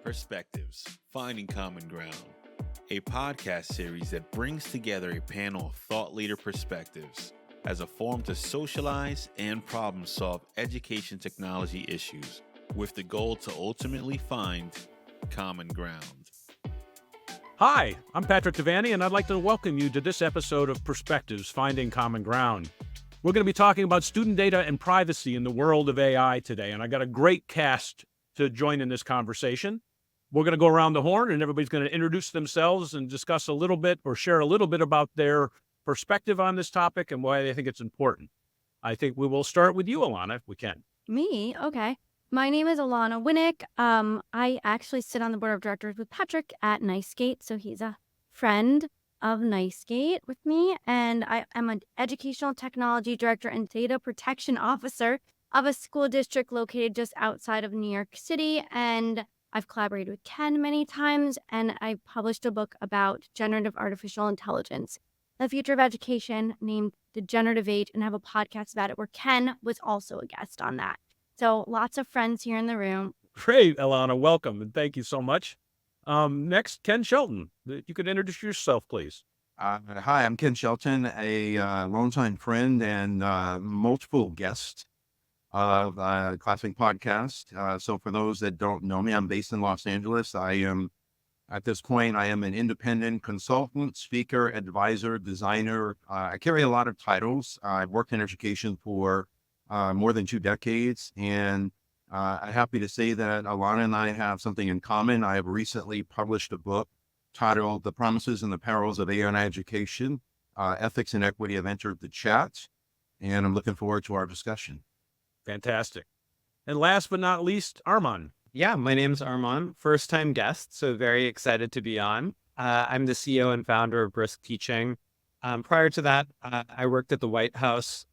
Perspectives, Finding Common Ground, a podcast series that brings together a panel of thought leader perspectives as a forum to socialize and problem solve education technology issues with the goal to ultimately find common ground. Hi, I'm Patrick Devaney, and I'd like to welcome you to this episode of Perspectives, Finding Common Ground. We're going to be talking about student data and privacy in the world of AI today, and I got a great cast to join in this conversation. We're going to go around the horn, and everybody's going to introduce themselves and discuss a little bit or share a little bit about their perspective on this topic and why they think it's important. I think we will start with you, Alana, if we can. Me? Okay. My name is Alana Winnick. I actually sit on the board of directors with Patrick at NiceGate, so he's a friend of NiceGate with me, and I am an educational technology director and data protection officer of a school district located just outside of New York City, and I've collaborated with Ken many times, and I published a book about generative artificial intelligence, the future of education, named The Generative Age, and I have a podcast about it where Ken was also a guest on that. So lots of friends here in the room. Great, Alana. Welcome, and thank you so much. Next, Ken Shelton. You could introduce yourself, please. Hi, I'm Ken Shelton, a longtime friend and multiple guest of ClassLink podcast. So for those that don't know me, I'm based in Los Angeles. At this point, I am an independent consultant, speaker, advisor, designer. I carry a lot of titles. I've worked in education for more than 2 decades, and I'm happy to say that Alana and I have something in common. I have recently published a book titled The Promises and the Perils of AI in Education. Ethics and Equity have entered the chat, and I'm looking forward to our discussion. Fantastic. And last but not least, Armand. Yeah, my name's Armand, first-time guest, so very excited to be on. I'm the CEO and founder of Brisk Teaching. Prior to that, I worked at the White House,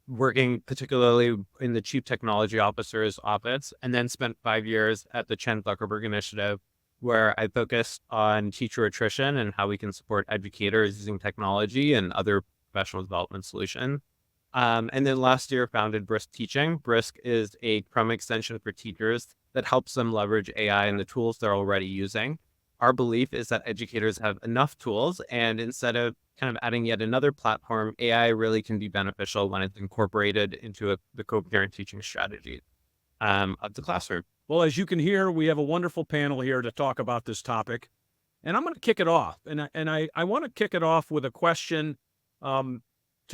working particularly in the Chief Technology Officer's office, and then spent 5 years at the Chan Zuckerberg Initiative, where I focused on teacher attrition and how we can support educators using technology and other professional development solutions. And then last year founded Brisk Teaching. Brisk is a Chrome extension for teachers that helps them leverage AI and the tools they're already using. Our belief is that educators have enough tools, and instead of kind of adding yet another platform, AI really can be beneficial when it's incorporated into the coherent teaching strategy of the classroom. Well, as you can hear, we have a wonderful panel here to talk about this topic, and I'm going to kick it off. And I want to kick it off with a question to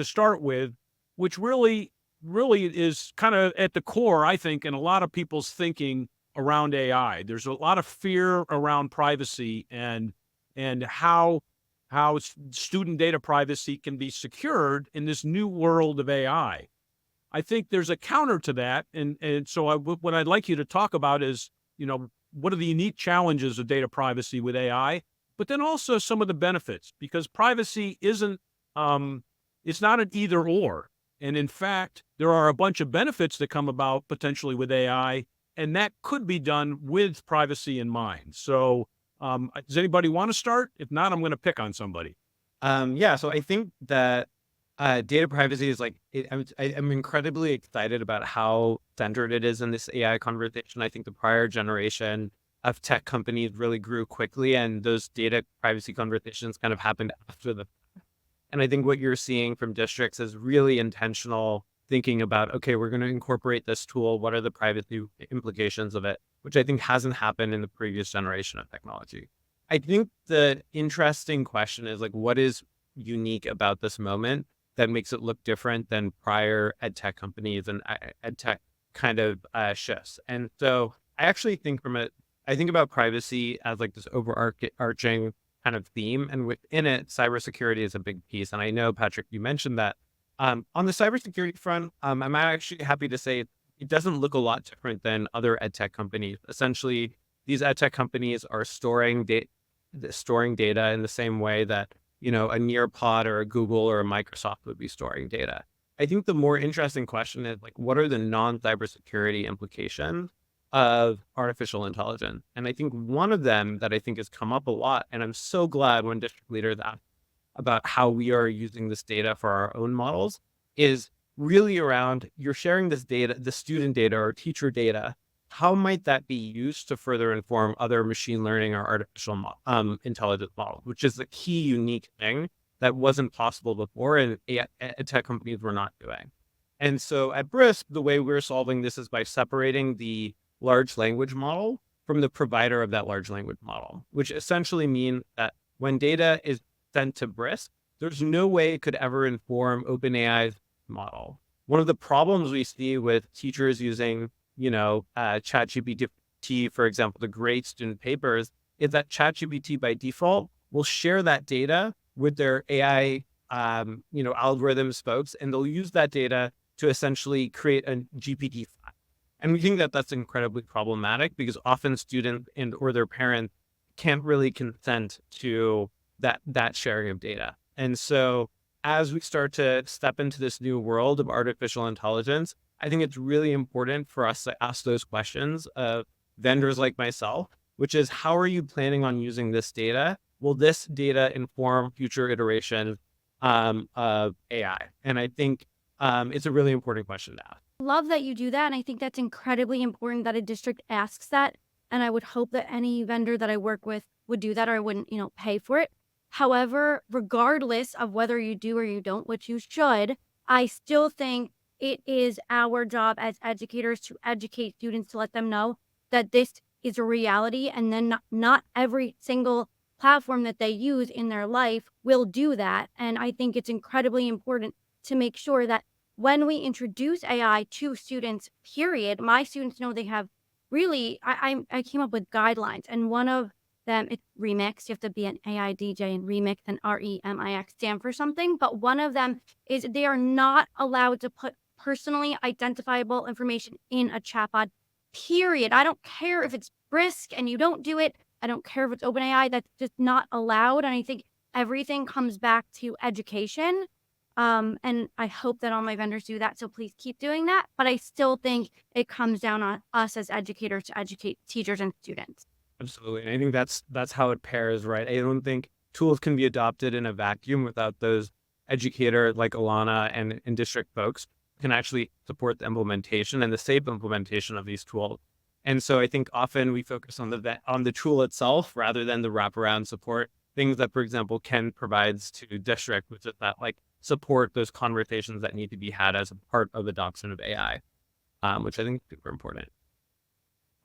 start with, which really is kind of at the core, I think, in a lot of people's thinking around AI. There's a lot of fear around privacy and how student data privacy can be secured in this new world of AI. I think there's a counter to that, and so what I'd like you to talk about is, what are the unique challenges of data privacy with AI, but then also some of the benefits, because privacy isn't, it's not an either or. And in fact, there are a bunch of benefits that come about potentially with AI, and that could be done with privacy in mind. So does anybody want to start? If not, I'm going to pick on somebody. So I think that data privacy is I'm incredibly excited about how centered it is in this AI conversation. I think the prior generation of tech companies really grew quickly, and those data privacy conversations kind of happened after the. And I think what you're seeing from districts is really intentional thinking about, okay, we're going to incorporate this tool. What are the privacy implications of it? Which I think hasn't happened in the previous generation of technology. I think the interesting question is what is unique about this moment that makes it look different than prior ed tech companies and ed tech kind of shifts. And so I actually think I think about privacy as this overarching kind of theme, and within it, cybersecurity is a big piece. And I know, Patrick, you mentioned that. On the cybersecurity front, I'm actually happy to say it doesn't look a lot different than other ed tech companies. Essentially, these ed tech companies are storing data in the same way that a Nearpod or a Google or a Microsoft would be storing data. I think the more interesting question is what are the non-cybersecurity implications of artificial intelligence? And I think one of them that I think has come up a lot, and I'm so glad when district leaders ask about how we are using this data for our own models, is really around you're sharing this data, the student data or teacher data, how might that be used to further inform other machine learning or artificial intelligence models, which is the key unique thing that wasn't possible before and tech companies were not doing. And so at Brisk, the way we're solving this is by separating the large language model from the provider of that large language model, which essentially means that when data is sent to Brisk, there's no way it could ever inform OpenAI's model. One of the problems we see with teachers using, ChatGPT, for example, to grade student papers, is that ChatGPT by default will share that data with their AI, algorithms folks, and they'll use that data to essentially create a GPT file. And we think that that's incredibly problematic because often students or their parents can't really consent to that sharing of data. And so as we start to step into this new world of artificial intelligence, I think it's really important for us to ask those questions of vendors like myself, which is, how are you planning on using this data? Will this data inform future iterations of AI? And I think it's a really important question to ask. Love that you do that. And I think that's incredibly important that a district asks that. And I would hope that any vendor that I work with would do that, or I wouldn't, pay for it. However, regardless of whether you do or you don't, which you should, I still think it is our job as educators to educate students, to let them know that this is a reality, and then not every single platform that they use in their life will do that. And I think it's incredibly important to make sure that when we introduce AI to students, period, my students know they have really, I came up with guidelines, and one of them, it's Remix. You have to be an AI DJ, and Remix and REMIX stand for something. But one of them is they are not allowed to put personally identifiable information in a chatbot, period. I don't care if it's Brisk and you don't do it. I don't care if it's OpenAI. That's just not allowed. And I think everything comes back to education. And I hope that all my vendors do that. So please keep doing that. But I still think it comes down on us as educators to educate teachers and students. Absolutely. And I think that's how it pairs, right? I don't think tools can be adopted in a vacuum without those educators like Alana and district folks can actually support the implementation and the safe implementation of these tools. And so I think often we focus on the tool itself rather than the wraparound support, things that, for example, Ken provides to district, which is that support those conversations that need to be had as a part of adoption of AI, which I think is super important.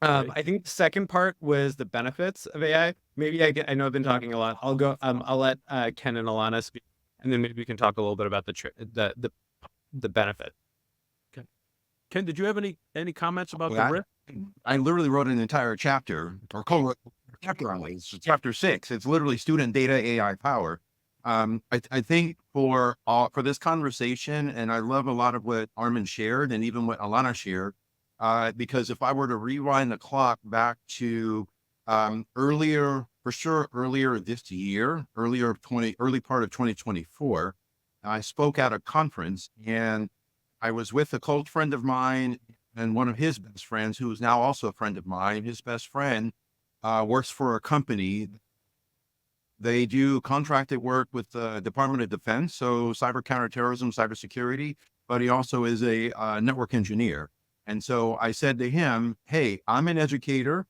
I think the second part was the benefits of AI. Maybe I know I've been talking a lot. I'll go. I'll let Ken and Alana speak, and then maybe we can talk a little bit about the benefit. Okay. Ken, did you have any comments about the RIP? I literally wrote an entire chapter, or chapter on it. It's chapter 6. It's literally student data AI power. I think for this conversation, and I love a lot of what Armin shared and even what Alana shared, because if I were to rewind the clock back to earlier this year, early part of 2024, I spoke at a conference, and I was with a close friend of mine and one of his best friends, who is now also a friend of mine. His best friend works for a company. They do contracted work with the Department of Defense, so cyber counterterrorism, cybersecurity, but he also is a network engineer. And so I said to him, hey, I'm an educator,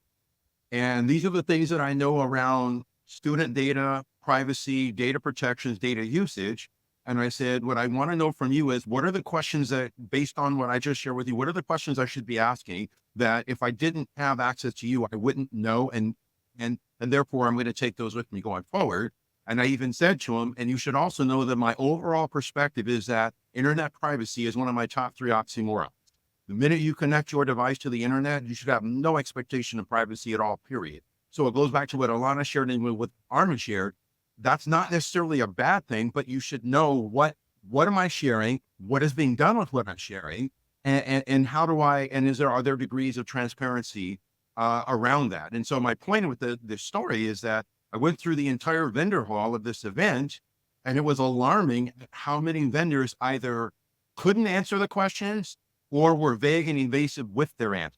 and these are the things that I know around student data, privacy, data protections, data usage. And I said, what I want to know from you is, what are the questions that, based on what I just shared with you, what are the questions I should be asking that if I didn't have access to you, I wouldn't know, and therefore I'm going to take those with me going forward. And I even said to him, and you should also know that my overall perspective is that internet privacy is one of my top 3 oxymorons. The minute you connect your device to the internet, you should have no expectation of privacy at all, period. So it goes back to what Alana shared and what Armin shared. That's not necessarily a bad thing, but you should know what am I sharing, what is being done with what I'm sharing, and how do are there degrees of transparency around that? And so my point with this story is that I went through the entire vendor hall of this event, and it was alarming how many vendors either couldn't answer the questions or were vague and evasive with their answer.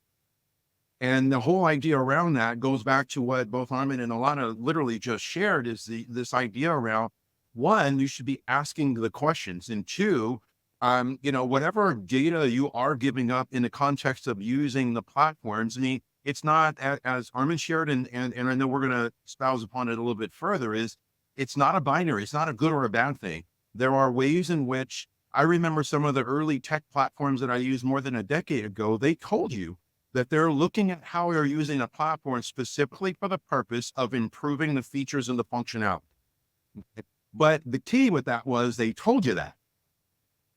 And the whole idea around that goes back to what both Armin and Alana literally just shared, is this idea around, one, you should be asking the questions, and two, whatever data you are giving up in the context of using the platforms, I mean, it's not as Armin shared, and I know we're going to espouse upon it a little bit further, is it's not a binary. It's not a good or a bad thing. There are ways in which I remember some of the early tech platforms that I used more than a decade ago, they told you that they're looking at how you're using a platform specifically for the purpose of improving the features and the functionality. But the key with that was they told you that.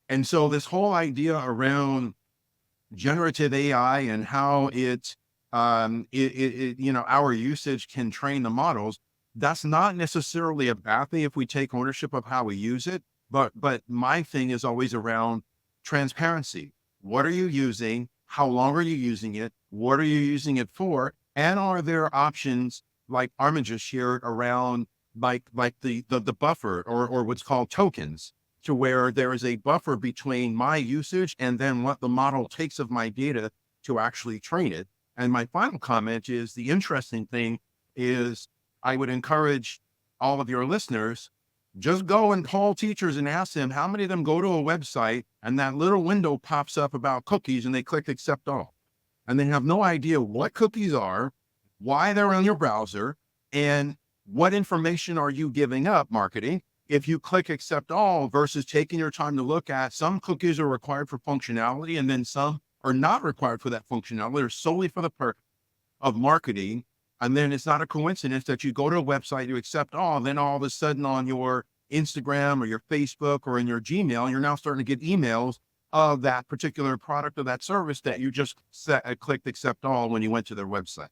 And so this whole idea around generative AI and how our usage can train the models, that's not necessarily a bad thing if we take ownership of how we use it. But my thing is always around transparency. What are you using? How long are you using it? What are you using it for? And are there options like Armin just shared around like the buffer or what's called tokens, to where there is a buffer between my usage and then what the model takes of my data to actually train it. And my final comment is, the interesting thing is, I would encourage all of your listeners, just go and call teachers and ask them how many of them go to a website and that little window pops up about cookies and they click accept all. And they have no idea what cookies are, why they're on your browser, and what information are you giving up, marketing, if you click accept all versus taking your time to look at some cookies are required for functionality and then some are not required for that functionality. They're solely for the purpose of marketing. And then it's not a coincidence that you go to a website, you accept all, and then all of a sudden on your Instagram or your Facebook or in your Gmail, you're now starting to get emails of that particular product or that service that you just clicked accept all when you went to their website.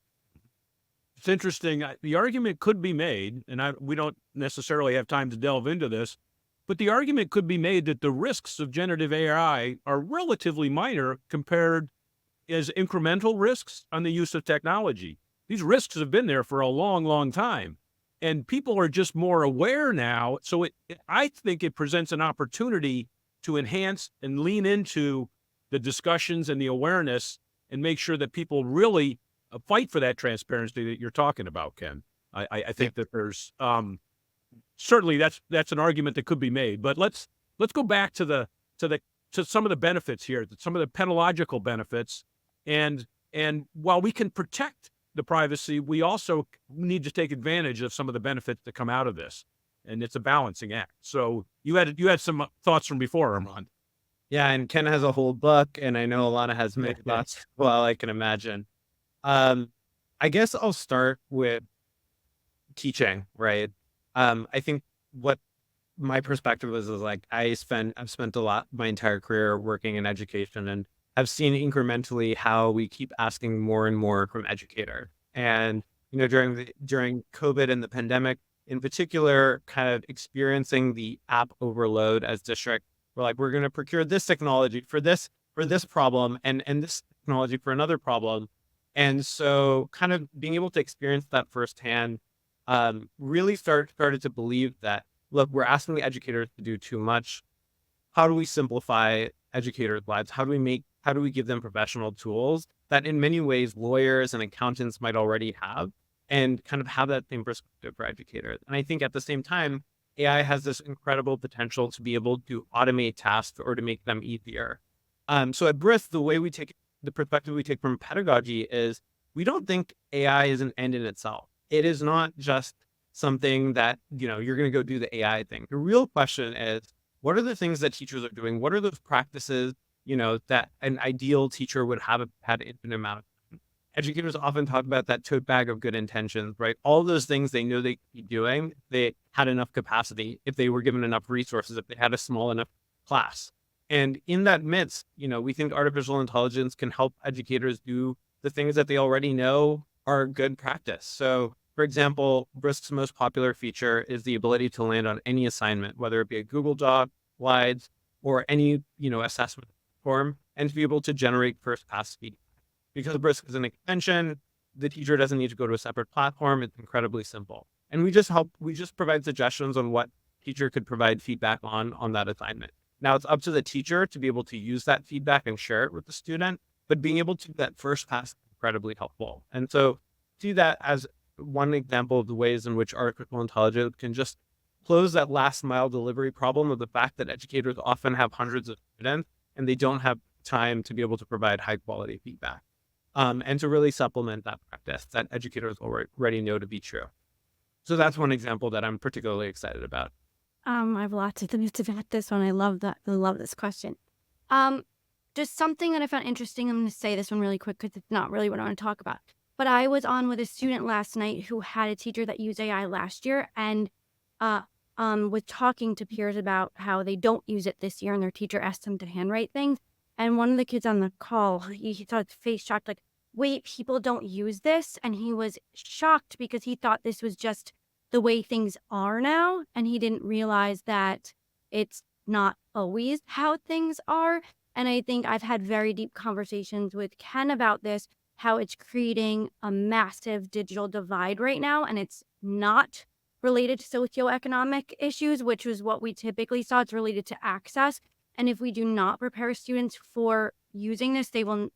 It's interesting. The argument could be made, and we don't necessarily have time to delve into this, but the argument could be made that the risks of generative AI are relatively minor compared as incremental risks on the use of technology. These risks have been there for a long, long time, and people are just more aware now. So I think it presents an opportunity to enhance and lean into the discussions and the awareness and make sure that people really fight for that transparency that you're talking about, Ken. I think that there's certainly that's an argument that could be made. But let's go back to some of the benefits here, some of the pedagogical benefits, and while we can protect the privacy, we also need to take advantage of some of the benefits that come out of this, and it's a balancing act. So you had some thoughts from before, Armand. Yeah, and Ken has a whole book, and I know Alana has many thoughts. Well, I can imagine. I guess I'll start with teaching, right? I think what my perspective is like, I've spent a lot my entire career working in education, and I've seen incrementally how we keep asking more and more from educators. And during COVID and the pandemic in particular, kind of experiencing the app overload as district. We're like, we're going to procure this technology for this problem and this technology for another problem. And so kind of being able to experience that firsthand, really started to believe that, look, we're asking the educators to do too much. How do we simplify educators' lives? How do we give them professional tools that in many ways lawyers and accountants might already have, and kind of have that same perspective for educators? And I think at the same time, AI has this incredible potential to be able to automate tasks or to make them easier. So at Brith, the perspective we take from pedagogy is, we don't think AI is an end in itself. It is not just something that, you're going to go do the AI thing. The real question is, what are the things that teachers are doing? What are those practices, that an ideal teacher would have had an infinite amount of time? Educators often talk about that tote bag of good intentions, right? All those things they know they could be doing, they had enough capacity, if they were given enough resources, if they had a small enough class. And in that midst, we think artificial intelligence can help educators do the things that they already know are good practice. So, for example, Brisk's most popular feature is the ability to land on any assignment, whether it be a Google Doc, slides, or any, assessment form, and to be able to generate first pass feedback. Because Brisk is an extension, the teacher doesn't need to go to a separate platform. It's incredibly simple. And we just provide suggestions on what teacher could provide feedback on that assignment. Now it's up to the teacher to be able to use that feedback and share it with the student, but being able to do that first pass is incredibly helpful. And so see that as one example of the ways in which artificial intelligence can just close that last mile delivery problem of the fact that educators often have hundreds of students and they don't have time to be able to provide high quality feedback. And to really supplement that practice that educators already know to be true. So that's one example that I'm particularly excited about. I have lots of things about this one. I love that. I love this question. Just something that I found interesting. I'm going to say this one really quick because it's not really what I want to talk about. But I was on with a student last night who had a teacher that used AI last year and was talking to peers about how they don't use it this year, and their teacher asked them to handwrite things. And one of the kids on the call, he saw his face shocked, like, wait, people don't use this? And he was shocked because he thought this was just the way things are now. And he didn't realize that it's not always how things are. And I think I've had very deep conversations with Ken about this, how it's creating a massive digital divide right now. And it's not related to socioeconomic issues, which was what we typically saw. It's related to access. And if we do not prepare students for using this, they will,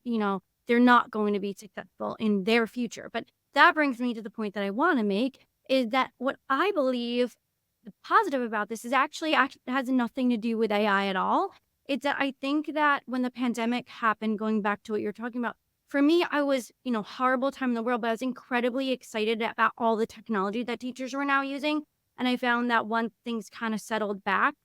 they're not going to be successful in their future. But that brings me to the point that I want to make is that what I believe the positive about this is actually has nothing to do with AI at all. It's that I think that when the pandemic happened, going back to what you're talking about, for me, I was, horrible time in the world, but I was incredibly excited about all the technology that teachers were now using. And I found that once things kind of settled back,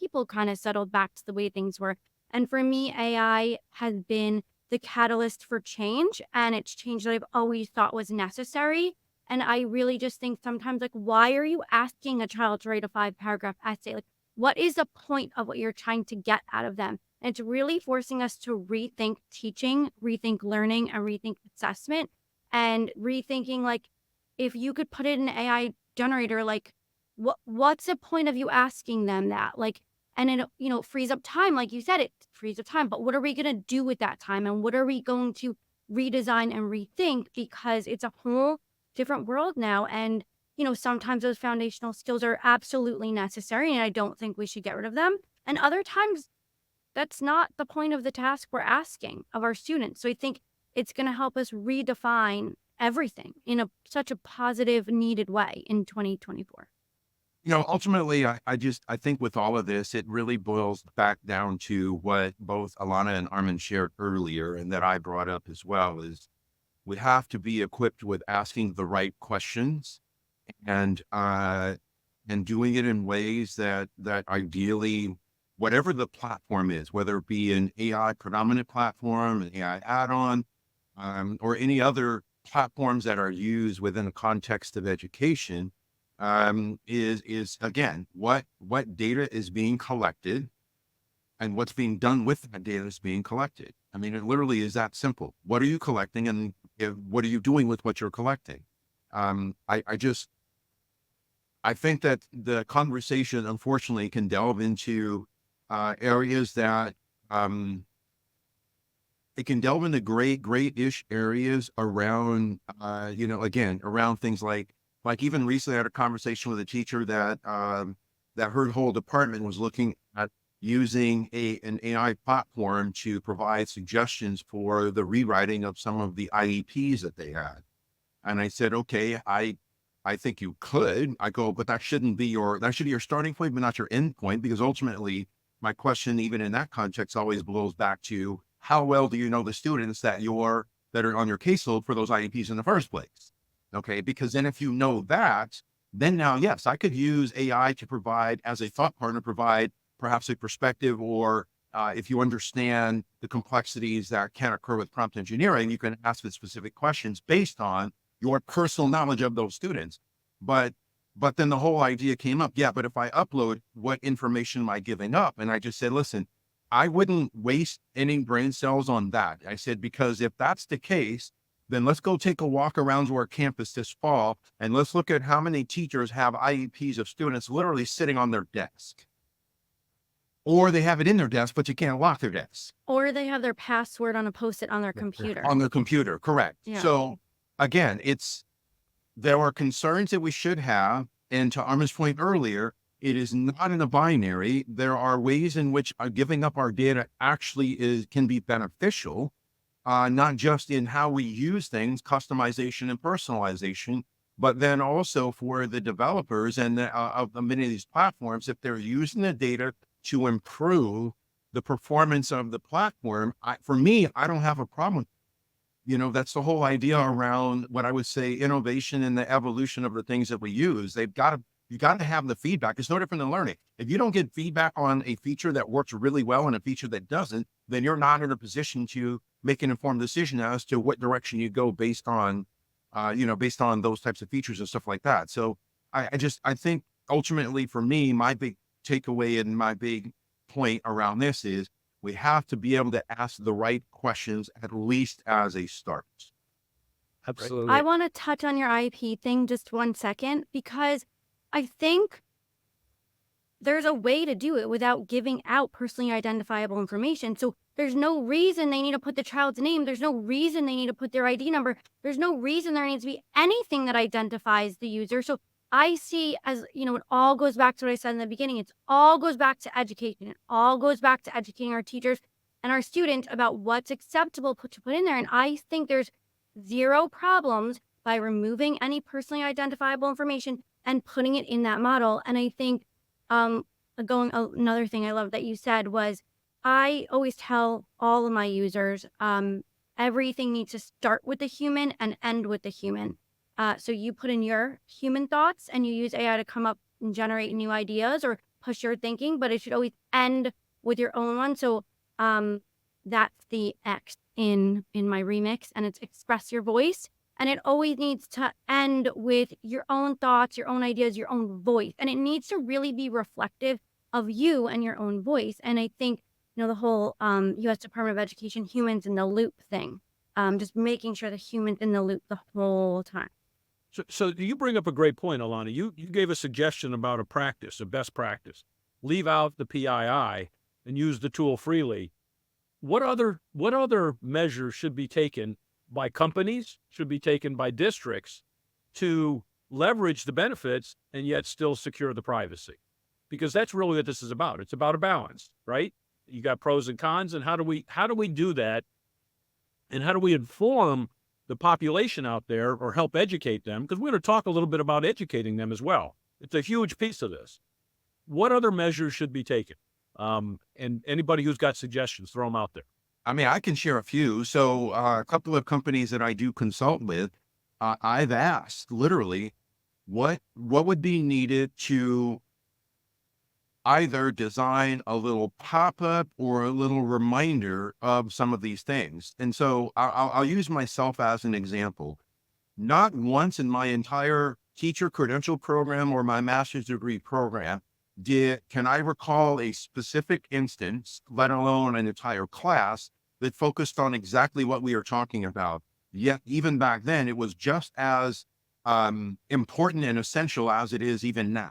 people kind of settled back to the way things were. And for me, AI has been the catalyst for change, and it's change that I've always thought was necessary. And I really just think sometimes, like, why are you asking a child to write a 5-paragraph essay? Like, what is the point of what you're trying to get out of them? And it's really forcing us to rethink teaching, rethink learning, and rethink assessment, and rethinking, like, if you could put it in an AI generator, like, what's the point of you asking them that? Like, and it, frees up time. Like you said, it frees up time. But what are we going to do with that time? And what are we going to redesign and rethink? Because it's a whole different world now. And, sometimes those foundational skills are absolutely necessary, and I don't think we should get rid of them. And other times, that's not the point of the task we're asking of our students. So I think it's going to help us redefine everything in such a positive, needed way in 2024. Ultimately, I think with all of this, it really boils back down to what both Alana and Armin shared earlier, and that I brought up as well, is we have to be equipped with asking the right questions and doing it in ways that ideally, whatever the platform is, whether it be an AI predominant platform, an AI add-on, or any other platforms that are used within the context of education, is again, what data is being collected and what's being done with that data is being collected. I mean, it literally is that simple. What are you collecting, and what are you doing with what you're collecting? I think that the conversation, unfortunately, can delve into areas that it can delve into great-ish areas around, again, around things like even recently I had a conversation with a teacher that her whole department was looking at using an AI platform to provide suggestions for the rewriting of some of the IEPs that they had. And I said, okay, I think you could. I go, but that should be your starting point, but not your end point, because ultimately my question, even in that context, always blows back to how well do you know the students that are on your caseload for those IEPs in the first place? Okay, because then if you know that, then now, yes, I could use AI to provide, as a thought partner, provide perhaps a perspective, or if you understand the complexities that can occur with prompt engineering, you can ask the specific questions based on your personal knowledge of those students. But then the whole idea came up, yeah, but if I upload, what information am I giving up? And I just said, listen, I wouldn't waste any brain cells on that. I said, because if that's the case, then let's go take a walk around to our campus this fall, and let's look at how many teachers have IEPs of students literally sitting on their desk. Or they have it in their desk, but you can't lock their desk. Or they have their password on a Post-it on their computer. On their computer, correct. Yeah. So again, there are concerns that we should have. And to Armin's point earlier, it is not in a binary. There are ways in which giving up our data actually can be beneficial, not just in how we use things, customization and personalization, but then also for the developers and of many of these platforms, if they're using the data to improve the performance of the platform, for me, I don't have a problem. That's the whole idea around what I would say innovation and the evolution of the things that we use. You got to have the feedback. It's no different than learning. If you don't get feedback on a feature that works really well and a feature that doesn't, then you're not in a position to make an informed decision as to what direction you go based on those types of features and stuff like that. So I think ultimately for me, my big takeaway and my big point around this is we have to be able to ask the right questions, at least as a start. Absolutely. I want to touch on your IP thing just 1 second, because I think there's a way to do it without giving out personally identifiable information. So there's no reason they need to put the child's name. There's no reason they need to put their ID number. There's no reason there needs to be anything that identifies the user. So I see, as it all goes back to what I said in the beginning. It all goes back to education. It all goes back to educating our teachers and our students about what's acceptable to put in there. And I think there's zero problems by removing any personally identifiable information and putting it in that model. And I think another thing I love that you said was, I always tell all of my users, everything needs to start with the human and end with the human. So you put in your human thoughts and you use AI to come up and generate new ideas or push your thinking, but it should always end with your own one. So that's the X in my remix, and it's express your voice. And it always needs to end with your own thoughts, your own ideas, your own voice. And it needs to really be reflective of you and your own voice. And I think, the whole U.S. Department of Education humans in the loop thing, just making sure the human's in the loop the whole time. So you bring up a great point, Alana. You gave a suggestion about a best practice. Leave out the PII and use the tool freely. What other measures should be taken by companies, should be taken by districts to leverage the benefits and yet still secure the privacy? Because that's really what this is about. It's about a balance, right? You got pros and cons, and how do we do that? And how do we inform the population out there or help educate them? Because we're going to talk a little bit about educating them as well. It's a huge piece of this. What other measures should be taken? And anybody who's got suggestions, throw them out there. I mean, I can share a few. So a couple of companies that I do consult with, I've asked literally what would be needed to either design a little pop-up or a little reminder of some of these things. And so I'll use myself as an example. Not once in my entire teacher credential program or my master's degree program can I recall a specific instance, let alone an entire class, that focused on exactly what we are talking about. Yet even back then, it was just as important and essential as it is even now.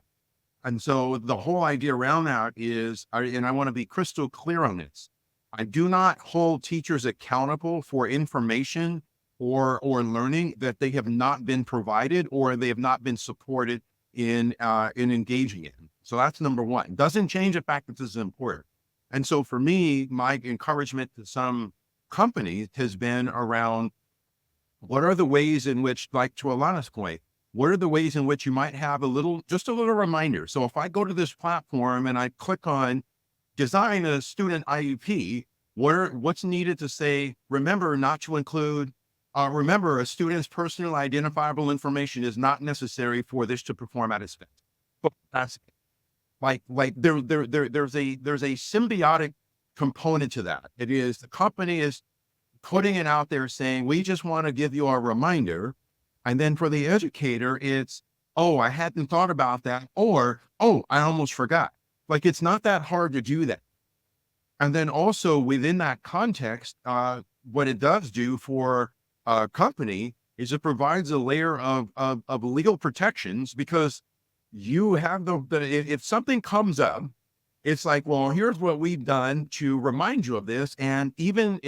And so the whole idea around that is, and I want to be crystal clear on this, I do not hold teachers accountable for information or learning that they have not been provided or they have not been supported in engaging in. So that's number one. Doesn't change the fact that this is important. And so for me, my encouragement to some companies has been around what are the ways in which, like to Alana's point, what are the ways in which you might have just a little reminder? So if I go to this platform and I click on design a student IEP, what's needed to say, remember not to include, remember a student's personal identifiable information is not necessary for this to perform at its best. But that's there's a symbiotic component to that. It is the company is putting it out there saying, we just want to give you a reminder. And then for the educator, it's, oh, I hadn't thought about that. Or, oh, I almost forgot. It's not that hard to do that. And then also within that context, what it does do for a company is it provides a layer of legal protections, because you have if something comes up, it's like, well, here's what we've done to remind you of this. And even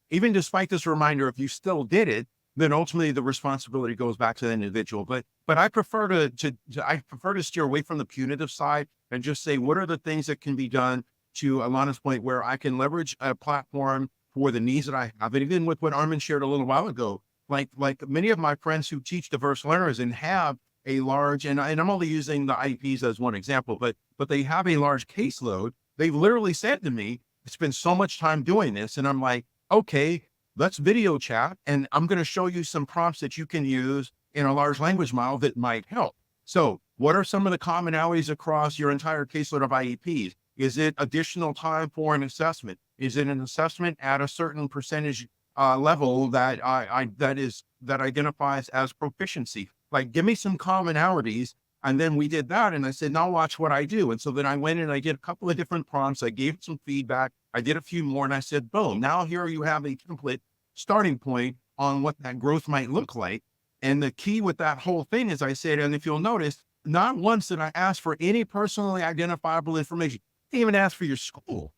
despite this reminder, if you still did it, then ultimately the responsibility goes back to the individual. But I prefer to steer away from the punitive side and just say, what are the things that can be done, to Alana's point, where I can leverage a platform for the needs that I have. And even with what Armin shared a little while ago, like many of my friends who teach diverse learners and have a large, and I'm only using the IEPs as one example, but they have a large caseload. They've literally said to me, I spend so much time doing this. And I'm like, okay, let's video chat. And I'm going to show you some prompts that you can use in a large language model that might help. So what are some of the commonalities across your entire caseload of IEPs? Is it additional time for an assessment? Is it an assessment at a certain percentage level that that identifies as proficiency? Like, give me some commonalities. And then we did that. And I said, now watch what I do. And so then I went and I did a couple of different prompts. I gave some feedback. I did a few more and I said, boom, now here you have a template starting point on what that growth might look like. And the key with that whole thing is I said, and if you'll notice, not once did I ask for any personally identifiable information. I didn't even ask for your school.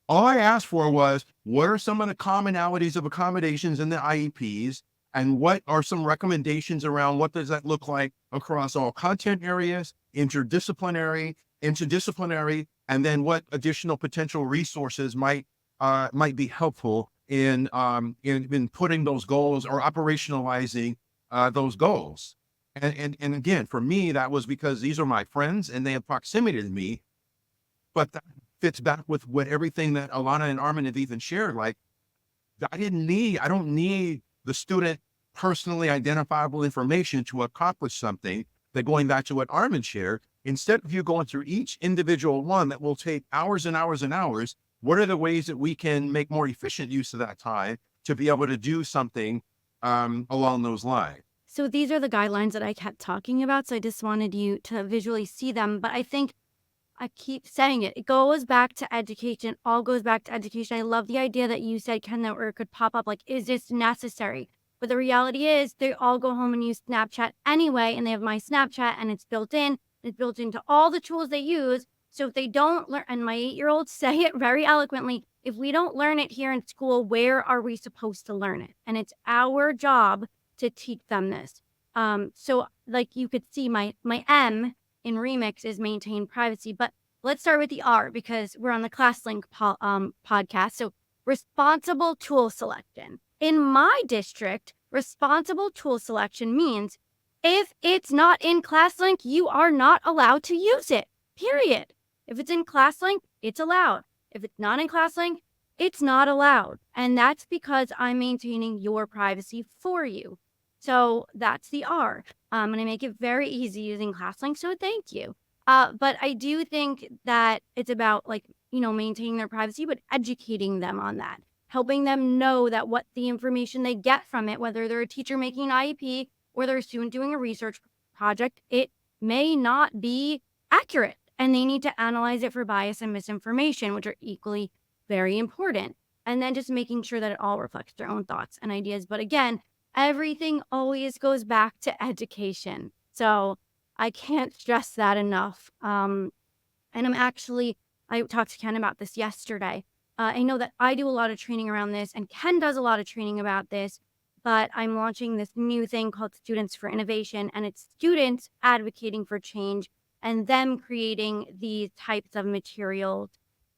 All I asked for was, what are some of the commonalities of accommodations in the IEPs? And what are some recommendations around what does that look like across all content areas, interdisciplinary, and then what additional potential resources might be helpful in putting those goals or operationalizing those goals. And again, for me, that was because these are my friends and they have proximity to me, but that fits back with what everything that Alana and Armin have even shared. Like, I don't need the student personally identifiable information to accomplish something. That, going back to what Armin shared, instead of you going through each individual one that will take hours and hours and hours, what are the ways that we can make more efficient use of that time to be able to do something along those lines? So these are the guidelines that I kept talking about. So I just wanted you to visually see them. But I think I keep saying it. It goes back to education. All goes back to education. I love the idea that you said, Ken, that where it could pop up like, is this necessary? But the reality is they all go home and use Snapchat anyway. And they have my Snapchat and it's built in. It's built into all the tools they use. So if they don't learn, and my 8-year-olds say it very eloquently, if we don't learn it here in school, where are we supposed to learn it? And it's our job to teach them this. So like you could see my M in Remix is maintain privacy, but let's start with the R because we're on the ClassLink podcast. So responsible tool selection. In my district, responsible tool selection means if it's not in ClassLink, you are not allowed to use it, period. If it's in ClassLink, it's allowed. If it's not in ClassLink, it's not allowed. And that's because I'm maintaining your privacy for you. So that's the R. I'm going to make it very easy using ClassLink, so thank you. But I do think that it's about maintaining their privacy, but educating them on that, helping them know that what the information they get from it, whether they're a teacher making an IEP or they're a student doing a research project, it may not be accurate. And they need to analyze it for bias and misinformation, which are equally very important. And then just making sure that it all reflects their own thoughts and ideas. But again, everything always goes back to education. So I can't stress that enough. And I talked to Ken about this yesterday. I know that I do a lot of training around this and Ken does a lot of training about this, but I'm launching this new thing called Students for Innovation, and it's students advocating for change and them creating these types of materials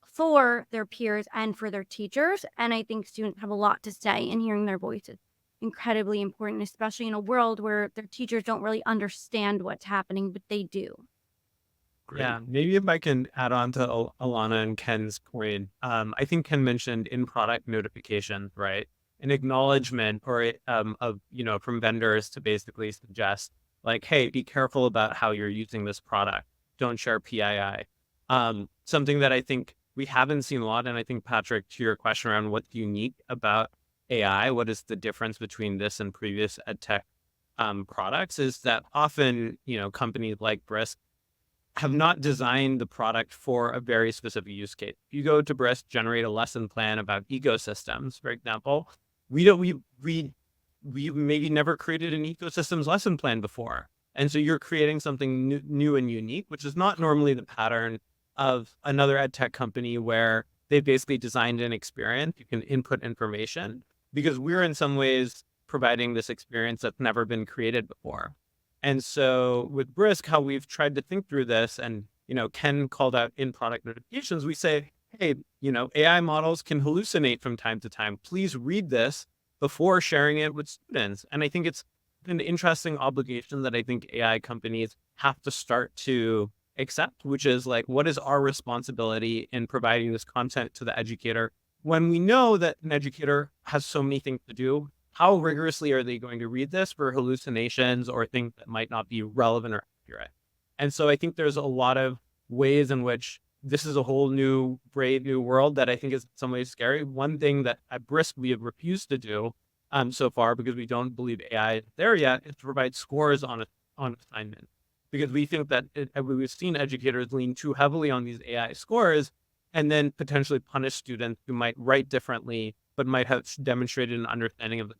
for their peers and for their teachers. And I think students have a lot to say, and hearing their voices incredibly important, especially in a world where their teachers don't really understand what's happening, but they do. Great. Yeah, maybe if I can add on to Alana and Ken's point, I think Ken mentioned in-product notification, right? An acknowledgement or from vendors to basically suggest like, hey, be careful about how you're using this product. Don't share PII. Something that I think we haven't seen a lot, and I think, Patrick, to your question around what's unique about AI, what is the difference between this and previous edtech products, is that often, companies like Brisk have not designed the product for a very specific use case. If you go to Brisk, generate a lesson plan about ecosystems, for example, we maybe never created an ecosystems lesson plan before. And so you're creating something new and unique, which is not normally the pattern of another ed tech company where they basically designed an experience. You can input information because we're in some ways providing this experience that's never been created before. And so with Brisk, how we've tried to think through this, and, Ken called out in-product notifications, we say, hey, AI models can hallucinate from time to time. Please read this before sharing it with students. And I think it's an interesting obligation that I think AI companies have to start to accept, which is like, what is our responsibility in providing this content to the educator? When we know that an educator has so many things to do, how rigorously are they going to read this for hallucinations or things that might not be relevant or accurate? And so I think there's a lot of ways in which this is a whole new, brave new world that I think is in some ways scary. One thing that at Brisk we have refused to do so far, because we don't believe AI is there yet, is to provide scores on assignment. Because we think that we've seen educators lean too heavily on these AI scores and then potentially punish students who might write differently, but might have demonstrated an understanding of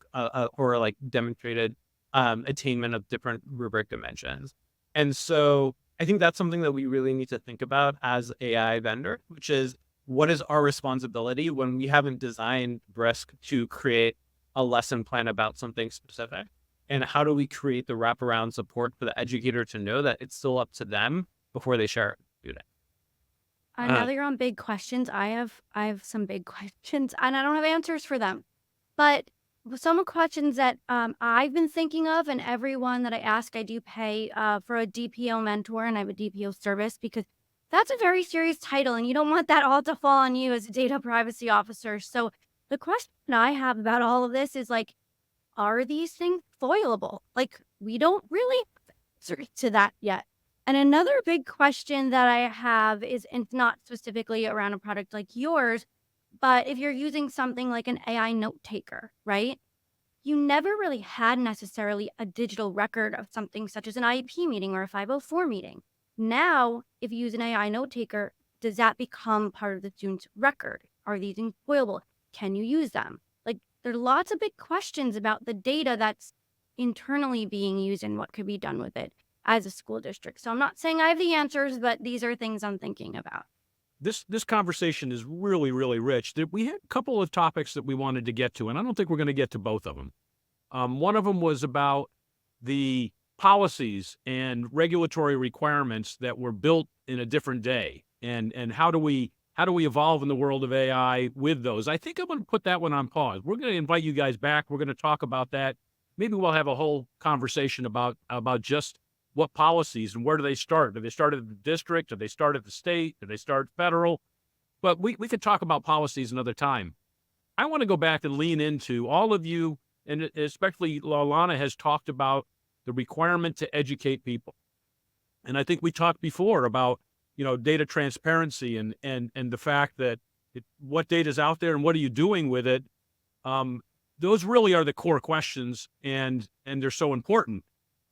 or like demonstrated attainment of different rubric dimensions. And so I think that's something that we really need to think about as AI vendor, which is, what is our responsibility when we haven't designed Brisk to create a lesson plan about something specific? And how do we create the wraparound support for the educator to know that it's still up to them before they share it with the student? Now that you're on big questions, I have some big questions, and I don't have answers for them. But some questions that I've been thinking of, and everyone that I ask, I do pay for a DPO mentor, and I have a DPO service, because that's a very serious title, and you don't want that all to fall on you as a data privacy officer. So the question I have about all of this is like, are these things foilable? Like, we don't really answer to that yet. And another big question that I have is, and it's not specifically around a product like yours, but if you're using something like an AI note taker, right? You never really had necessarily a digital record of something such as an IEP meeting or a 504 meeting. Now, if you use an AI note taker, does that become part of the student's record? Are these employable? Can you use them? Like, there are lots of big questions about the data that's internally being used and what could be done with it as a school district. So I'm not saying I have the answers, but these are things I'm thinking about. This conversation is really, really rich. We had a couple of topics that we wanted to get to, and I don't think we're going to get to both of them. One of them was about the policies and regulatory requirements that were built in a different day, and how do we evolve in the world of AI with those? I think I'm going to put that one on pause. We're going to invite you guys back. We're going to talk about that. Maybe we'll have a whole conversation about just what policies and where do they start? Do they start at the district? Do they start at the state? Do they start federal? But we could talk about policies another time. I want to go back and lean into all of you, and especially Lalana has talked about the requirement to educate people. And I think we talked before about, data transparency and the fact that what data is out there and what are you doing with it? Those really are the core questions, and they're so important.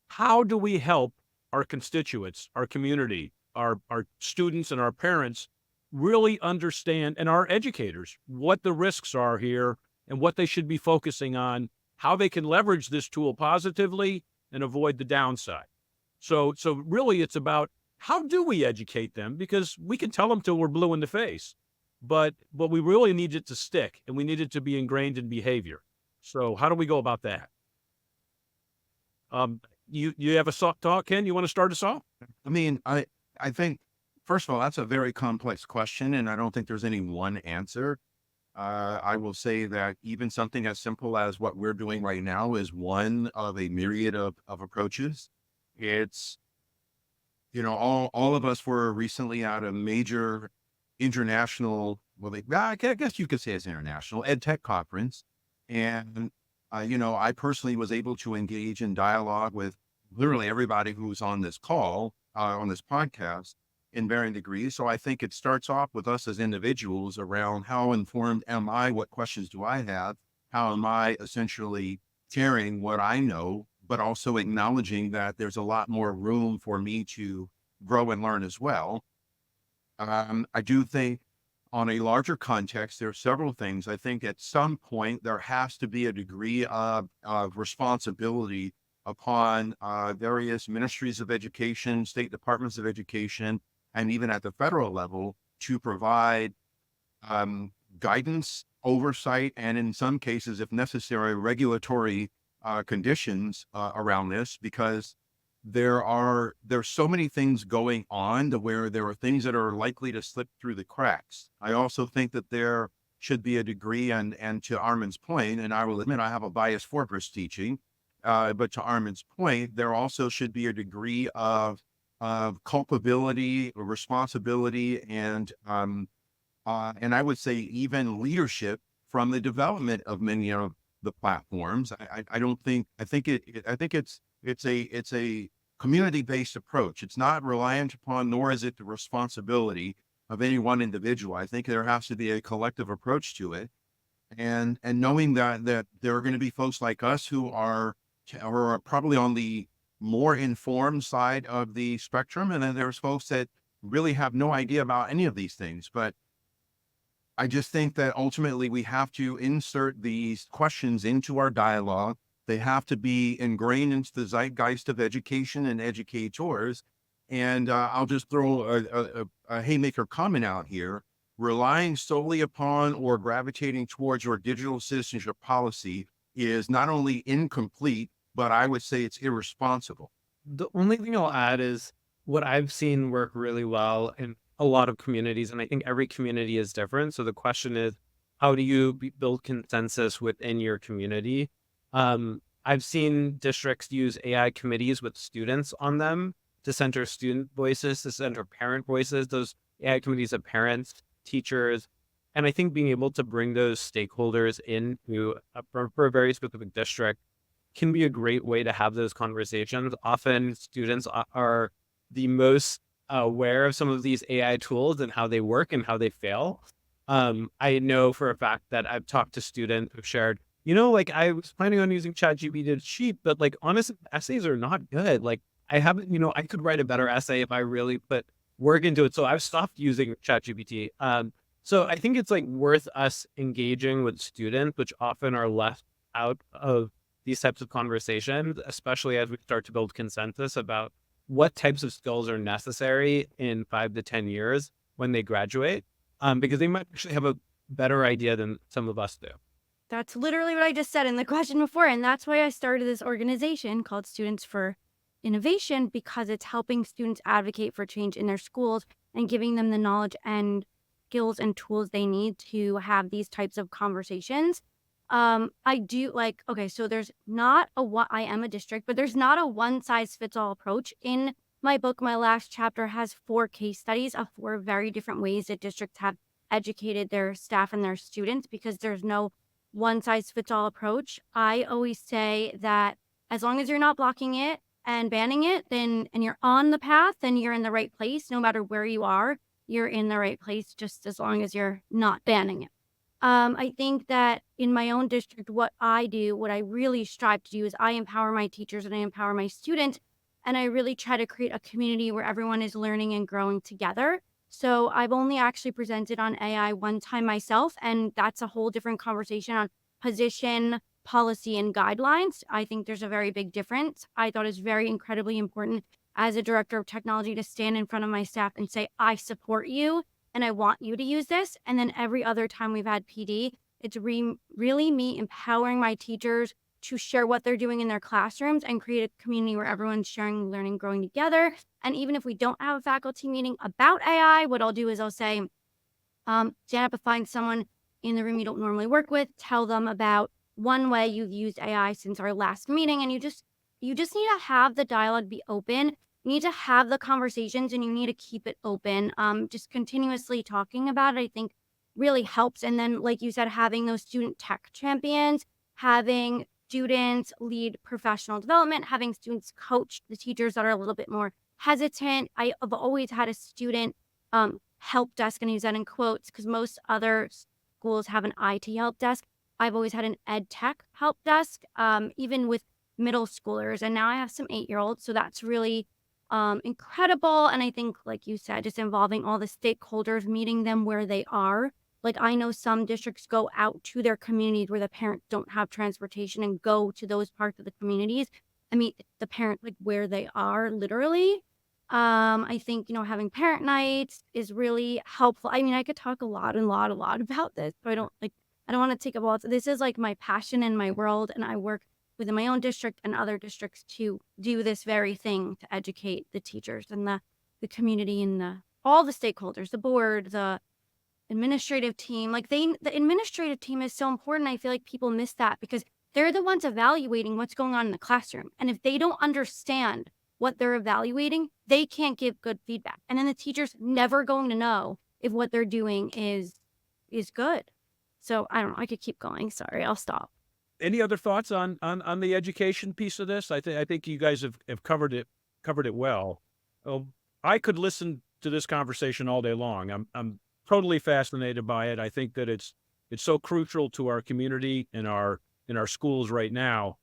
How do we help our constituents, our community, our students and our parents really understand, and our educators, what the risks are here and what they should be focusing on, how they can leverage this tool positively and avoid the downside? So really it's about, how do we educate them? Because we can tell them till we're blue in the face, but we really need it to stick, and we need it to be ingrained in behavior. So how do we go about that? You have a thought, Ken? You want to start us off? I mean, I think, first of all, that's a very complex question, and I don't think there's any one answer. I will say that even something as simple as what we're doing right now is one of a myriad of approaches. It's, all of us were recently at a major international, I guess you could say it's international, ed tech conference. And, I personally was able to engage in dialogue with literally everybody who's on this call, on this podcast, in varying degrees. So I think it starts off with us as individuals around, how informed am I? What questions do I have? How am I essentially sharing what I know, but also acknowledging that there's a lot more room for me to grow and learn as well. I do think, on a larger context, there are several things. I think at some point there has to be a degree of responsibility upon various ministries of education, state departments of education, and even at the federal level, to provide guidance, oversight, and in some cases, if necessary, regulatory conditions around this, because there's so many things going on to where there are things that are likely to slip through the cracks. I also think that there should be a degree, and to Armin's point, and I will admit I have a bias for risk teaching, but to Armin's point, there also should be a degree of culpability, responsibility, and I would say even leadership from the development of many of the platforms. I don't think, I think it's a community-based approach. It's not reliant upon, nor is it the responsibility of any one individual. I think there has to be a collective approach to it. And knowing that there are going to be folks like us who are probably on the more informed side of the spectrum. And then there's folks that really have no idea about any of these things. But I just think that ultimately we have to insert these questions into our dialogue. They have to be ingrained into the zeitgeist of education and educators. And I'll just throw a haymaker comment out here. Relying solely upon or gravitating towards your digital citizenship policy is not only incomplete, but I would say it's irresponsible. The only thing I'll add is what I've seen work really well in a lot of communities, and I think every community is different. So the question is, how do you build consensus within your community? I've seen districts use AI committees with students on them to center student voices, to center parent voices. Those AI committees have parents, teachers, and I think being able to bring those stakeholders into for a very specific district can be a great way to have those conversations. Often students are the most aware of some of these AI tools and how they work and how they fail. I know for a fact that I've talked to students who've shared, like I was planning on using ChatGPT to cheat, but like honestly, essays are not good. Like I haven't, I could write a better essay if I really put work into it. So I've stopped using ChatGPT. So I think it's like worth us engaging with students, which often are left out of these types of conversations, especially as we start to build consensus about what types of skills are necessary in 5 to 10 years when they graduate, because they might actually have a better idea than some of us do. That's literally what I just said in the question before. And that's why I started this organization called Students for Innovation, because it's helping students advocate for change in their schools and giving them the knowledge and skills and tools they need to have these types of conversations. I do like, okay, so there's not I am a district, but there's not a one size fits all approach. In my book, my last chapter has 4 case studies of 4 very different ways that districts have educated their staff and their students, because there's no one size fits all approach. I always say that as long as you're not blocking it and banning it, and you're on the path, then you're in the right place. No matter where you are, you're in the right place, just as long as you're not banning it. I think that in my own district, what I really strive to do is I empower my teachers and I empower my students, and I really try to create a community where everyone is learning and growing together. So I've only actually presented on AI one time myself, and that's a whole different conversation on position, policy, and guidelines. I think there's a very big difference. I thought it's very incredibly important as a director of technology to stand in front of my staff and say, I support you and I want you to use this. And then every other time we've had PD, it's really me empowering my teachers to share what they're doing in their classrooms and create a community where everyone's sharing, learning, growing together. And even if we don't have a faculty meeting about AI, what I'll do is I'll say, stand up and find someone in the room you don't normally work with, tell them about one way you've used AI since our last meeting. And you just need to have the dialogue be open. You need to have the conversations and you need to keep it open. Just continuously talking about it, I think really helps. And then, like you said, having those student tech champions, having students lead professional development, having students coach the teachers that are a little bit more hesitant. I have always had a student help desk, and I use that in quotes because most other schools have an IT help desk. I've always had an ed tech help desk, even with middle schoolers. And now I have some 8-year-olds. So that's really incredible. And I think, like you said, just involving all the stakeholders, meeting them where they are. Like I know some districts go out to their communities where the parents don't have transportation and go to those parts of the communities. I mean, the parent like where they are literally. I think, having parent nights is really helpful. I mean, I could talk a lot about this, but I don't want to take up all. This is like my passion and my world, and I work within my own district and other districts to do this very thing, to educate the teachers and the community and all the stakeholders, the board, the administrative team. Like the administrative team is so important. I feel like people miss that because they're the ones evaluating what's going on in the classroom. And if they don't understand what they're evaluating, they can't give good feedback. And then the teacher's never going to know if what they're doing is good. So I don't know. I could keep going. Sorry, I'll stop. Any other thoughts on the education piece of this? I think you guys have covered it well. I could listen to this conversation all day long. I'm totally fascinated by it. I think that it's so crucial to our community and in our schools right now.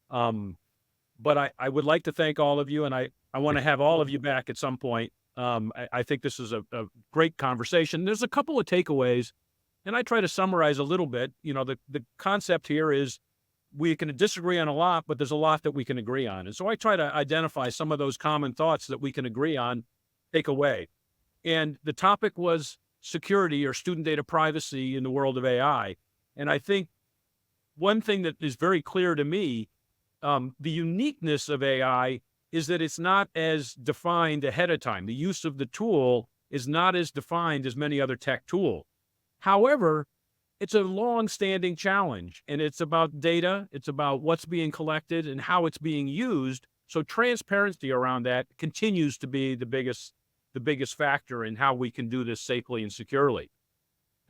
But I would like to thank all of you, and I want to have all of you back at some point. I think this is a great conversation. There's a couple of takeaways, and I try to summarize a little bit. You know, the concept here is we can disagree on a lot, but there's a lot that we can agree on. And so I try to identify some of those common thoughts that we can agree on, take away. And the topic was security or student data privacy in the world of AI. And I think one thing that is very clear to me, the uniqueness of AI is that it's not as defined ahead of time. The use of the tool is not as defined as many other tech tools. However, it's a long-standing challenge, and it's about data. It's about what's being collected and how it's being used. So transparency around that continues to be the biggest factor in how we can do this safely and securely.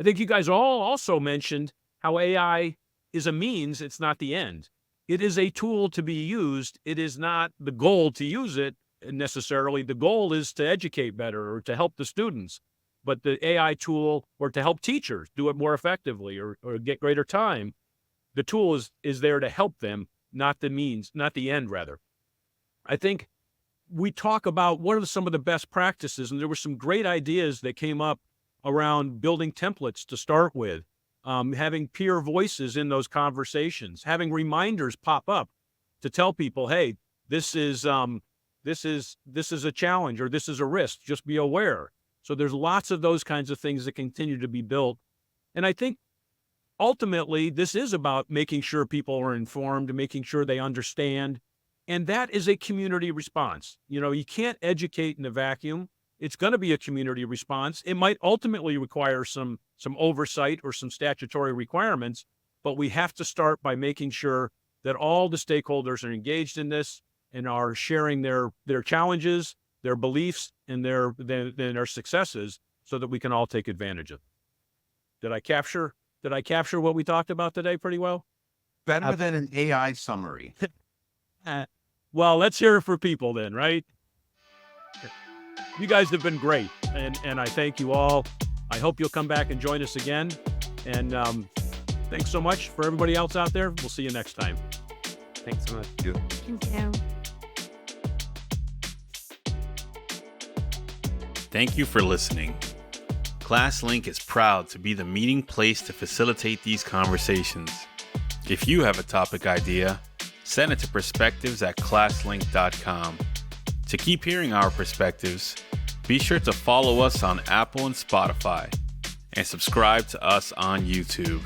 I think you guys all also mentioned how AI is a means, it's not the end. It is a tool to be used. It is not the goal to use it necessarily. The goal is to educate better or to help the students. But the AI tool, or to help teachers do it more effectively or get greater time, the tool is there to help them, not the means, not the end, rather. I think we talk about what are some of the best practices, and there were some great ideas that came up around building templates to start with, having peer voices in those conversations, having reminders pop up to tell people, hey, this is a challenge or this is a risk, just be aware. So there's lots of those kinds of things that continue to be built. And I think ultimately this is about making sure people are informed, making sure they understand. And that is a community response. You know, you can't educate in a vacuum. It's going to be a community response. It might ultimately require some oversight or some statutory requirements, but we have to start by making sure that all the stakeholders are engaged in this and are sharing their challenges, their beliefs, and their successes, so that we can all take advantage of it. Did I capture what we talked about today pretty well? Better than an AI summary. Well, let's hear it for people then, right? You guys have been great, and I thank you all. I hope you'll come back and join us again. And thanks so much for everybody else out there. We'll see you next time. Thanks so much. Thank you. Thank you for listening. ClassLink is proud to be the meeting place to facilitate these conversations. If you have a topic idea, send it to perspectives@classlink.com. To keep hearing our perspectives, be sure to follow us on Apple and Spotify, and subscribe to us on YouTube.